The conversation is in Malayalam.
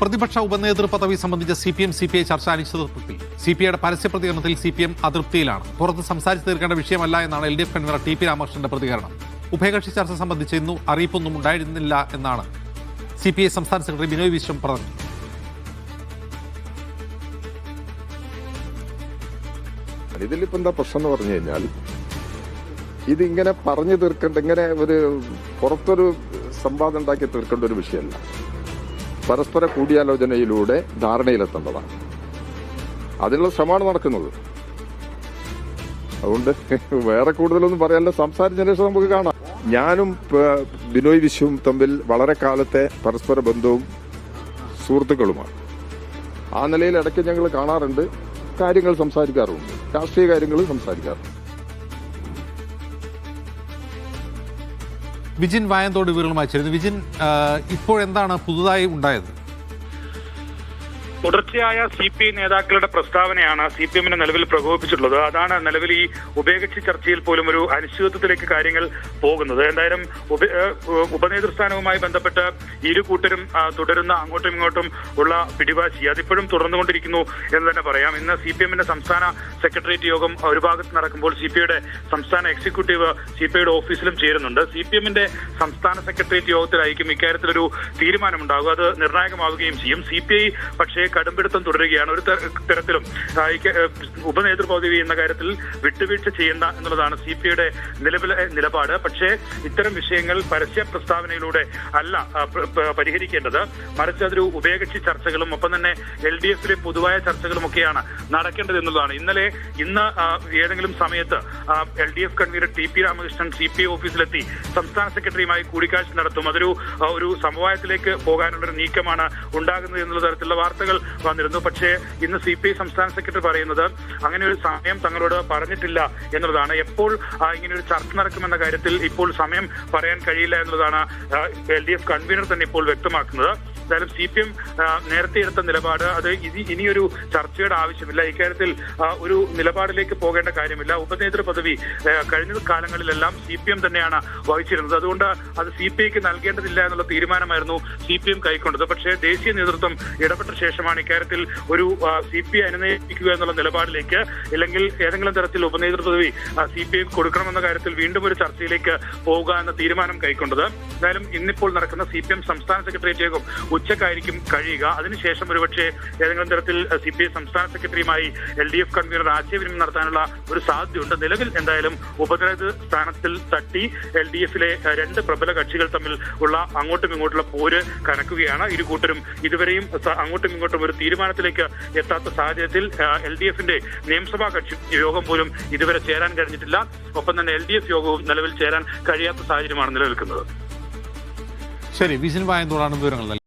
പ്രതിപക്ഷ ഉപനേതൃ പദവി സംബന്ധിച്ച CPM-CPI ചർച്ച അനിശ്ചിതത്വത്തിൽ. CPIയുടെ പരസ്യ പ്രതികരണത്തിൽ CPM അതൃപ്തിയിലാണ്. പുറത്ത് സംസാരിച്ചു തീർക്കേണ്ട വിഷയമല്ല എന്നാണ് LDF കൺവീനർ TP രാമകൃഷ്ണന്റെ പ്രതികരണം. ഉഭയകക്ഷി ചർച്ച സംബന്ധിച്ച് ഇന്നും അറിയിപ്പൊന്നും ഉണ്ടായിരുന്നില്ല എന്നാണ് CPI സംസ്ഥാന സെക്രട്ടറി ബിനോയ് വിശ്വം പറഞ്ഞത്. ഇതിലിപ്പോൾ എന്താ പ്രശ്നം എന്ന് പറഞ്ഞു കഴിഞ്ഞാൽ, ഇതിങ്ങനെ പറഞ്ഞു തീർക്കേണ്ട, ഇങ്ങനെ ഒരു പുറത്തൊരു സംവാദം ഉണ്ടാക്കി തീർക്കേണ്ട ഒരു വിഷയമല്ല. പരസ്പര കൂടിയാലോചനയിലൂടെ ധാരണയിലെത്തേണ്ടതാണ്. അതിനുള്ള ശ്രമമാണ് നടക്കുന്നത്. അതുകൊണ്ട് വേറെ കൂടുതലൊന്നും പറയാനില്ല. സംസാരിച്ചതിന് ശേഷം നമുക്ക് കാണാം. ഞാനും ബിനോയ് വിശ്വവും തമ്മിൽ വളരെ കാലത്തെ പരസ്പര ബന്ധവും സുഹൃത്തുക്കളുമാണ്. ആ നിലയിൽ ഇടയ്ക്ക് ഞങ്ങൾ കാണാറുണ്ട്, കാര്യങ്ങൾ സംസാരിക്കാറുണ്ട്, രാഷ്ട്രീയ കാര്യങ്ങൾ സംസാരിക്കാറുണ്ട്. വിജിൻ വായന്തോട് വിവരങ്ങളുമായി ചേരുന്നു. വിജിൻ, ഇപ്പോഴെന്താണ് പുതുതായി ഉണ്ടായത്? തുടർച്ചയായ CPI നേതാക്കളുടെ പ്രസ്താവനയാണ് CPM-നെ നിലവിൽ പ്രകോപിപ്പിച്ചിട്ടുള്ളത്. അതാണ് നിലവിൽ ഈ ഉഭയകക്ഷി ചർച്ചയിൽ പോലും ഒരു അനിശ്ചിതത്വത്തിലേക്ക് കാര്യങ്ങൾ പോകുന്നത്. എന്തായാലും ഉപനേതൃസ്ഥാനവുമായി ബന്ധപ്പെട്ട് ഇരു കൂട്ടരും തുടരുന്ന അങ്ങോട്ടും ഇങ്ങോട്ടും ഉള്ള പിടിവാശി അതിപ്പോഴും തുടർന്നുകൊണ്ടിരിക്കുന്നു എന്ന് തന്നെ പറയാം. ഇന്ന് CPM-ന്റെ സംസ്ഥാന സെക്രട്ടേറിയറ്റ് യോഗം ഒരു ഭാഗത്ത് നടക്കുമ്പോൾ CPIയുടെ സംസ്ഥാന എക്സിക്യൂട്ടീവ് CPIയുടെ ഓഫീസിലും ചേരുന്നുണ്ട്. CPM-ന്റെ സംസ്ഥാന സെക്രട്ടേറിയറ്റ് യോഗത്തിലായിരിക്കും ഇക്കാര്യത്തിലൊരു തീരുമാനമുണ്ടാകുക. അത് നിർണായകമാവുകയും ചെയ്യും. CPI പക്ഷേ കടുംപിടുത്തം തുടരുകയാണ്. ഒരു തരത്തിലും ഉപനേതൃ പദവി എന്ന കാര്യത്തിൽ വിട്ടുവീഴ്ച ചെയ്യേണ്ട എന്നുള്ളതാണ് CPIയുടെ നിലവിലെ നിലപാട്. പക്ഷേ ഇത്തരം വിഷയങ്ങൾ പരസ്യ പ്രസ്താവനയിലൂടെ അല്ല പരിഹരിക്കേണ്ടത്, മറിച്ച് അതൊരു ഉഭയകക്ഷി ചർച്ചകളും ഒപ്പം തന്നെ LDF-ലെ പൊതുവായ ചർച്ചകളും ഒക്കെയാണ് നടക്കേണ്ടത് എന്നുള്ളതാണ്. ഇന്ന് ഏതെങ്കിലും സമയത്ത് LDF convener TP Ramakrishnan CPI ഓഫീസിലെത്തി സംസ്ഥാന സെക്രട്ടറിയുമായി കൂടിക്കാഴ്ച നടത്തും. ഒരു സമവായത്തിലേക്ക് പോകാനുള്ളൊരു നീക്കമാണ് ഉണ്ടാകുന്നത് എന്നുള്ള തരത്തിലുള്ള വാർത്തകൾ വന്നിരുന്നു. പക്ഷേ ഇന്ന് CPI സംസ്ഥാന സെക്രട്ടറി പറയുന്നത് അങ്ങനെ ഒരു സമയം തങ്ങളോട് പറഞ്ഞിട്ടില്ല എന്നുള്ളതാണ്. എപ്പോൾ ഇങ്ങനെ ഒരു ചർച്ച നടക്കുമെന്ന കാര്യത്തിൽ ഇപ്പോൾ സമയം പറയാൻ കഴിയില്ല എന്നുള്ളതാണ് LDF കൺവീനർ തന്നെ ഇപ്പോൾ വ്യക്തമാക്കുന്നത്. എന്തായാലും CPM നേരത്തെ എടുത്ത നിലപാട് അത് ഇനിയൊരു ചർച്ചയുടെ ആവശ്യമില്ല, ഇക്കാര്യത്തിൽ ഒരു നിലപാടിലേക്ക് പോകേണ്ട കാര്യമില്ല. ഉപനേതൃ പദവി കഴിഞ്ഞ കാലങ്ങളിലെല്ലാം CPM തന്നെയാണ് വഹിച്ചിരുന്നത്. അതുകൊണ്ട് അത് CPIക്ക് നൽകേണ്ടതില്ല എന്നുള്ള തീരുമാനമായിരുന്നു CPM കൈക്കൊണ്ടത്. പക്ഷേ ദേശീയ നേതൃത്വം ഇടപെട്ട ശേഷമാണ് ഇക്കാര്യത്തിൽ ഒരു CPI അനുനയിപ്പിക്കുക എന്നുള്ള നിലപാടിലേക്ക്, അല്ലെങ്കിൽ ഏതെങ്കിലും തരത്തിൽ ഉപനേതൃ പദവി CPI കൊടുക്കണമെന്ന കാര്യത്തിൽ വീണ്ടും ഒരു ചർച്ചയിലേക്ക് പോവുക എന്ന തീരുമാനം കൈക്കൊണ്ടത്. എന്തായാലും ഇന്നിപ്പോൾ നടക്കുന്ന CPM സംസ്ഥാന സെക്രട്ടേറിയറ്റ് യോഗം ഉച്ചക്കായിരിക്കും കഴിയുക. അതിനുശേഷം ഒരുപക്ഷെ ഏതെങ്കിലും തരത്തിൽ CPI സംസ്ഥാന സെക്രട്ടറിയുമായി LDF കൺവീനർ ആശയവിനിമയം നടത്താനുള്ള ഒരു സാധ്യതയുണ്ട്. നിലവിൽ എന്തായാലും ഉപനേതൃ സ്ഥാനത്തിൽ തട്ടി LDF-ലെ രണ്ട് പ്രബല കക്ഷികൾ തമ്മിൽ ഉള്ള അങ്ങോട്ടും ഇങ്ങോട്ടുള്ള പോര് കനക്കുകയാണ്. ഇരു കൂട്ടരും ഇതുവരെയും അങ്ങോട്ടും ഇങ്ങോട്ടും ഒരു തീരുമാനത്തിലേക്ക് എത്താത്ത സാഹചര്യത്തിൽ LDF-ന്റെ നിയമസഭാ കക്ഷി യോഗം പോലും ഇതുവരെ ചേരാൻ കഴിഞ്ഞിട്ടില്ല. ഒപ്പം തന്നെ LDF യോഗവും നിലവിൽ ചേരാൻ കഴിയാത്ത സാഹചര്യമാണ് നിലനിൽക്കുന്നത്. ശരി, വിജിൻ വായന്തോടാണ് വിവരങ്ങൾ.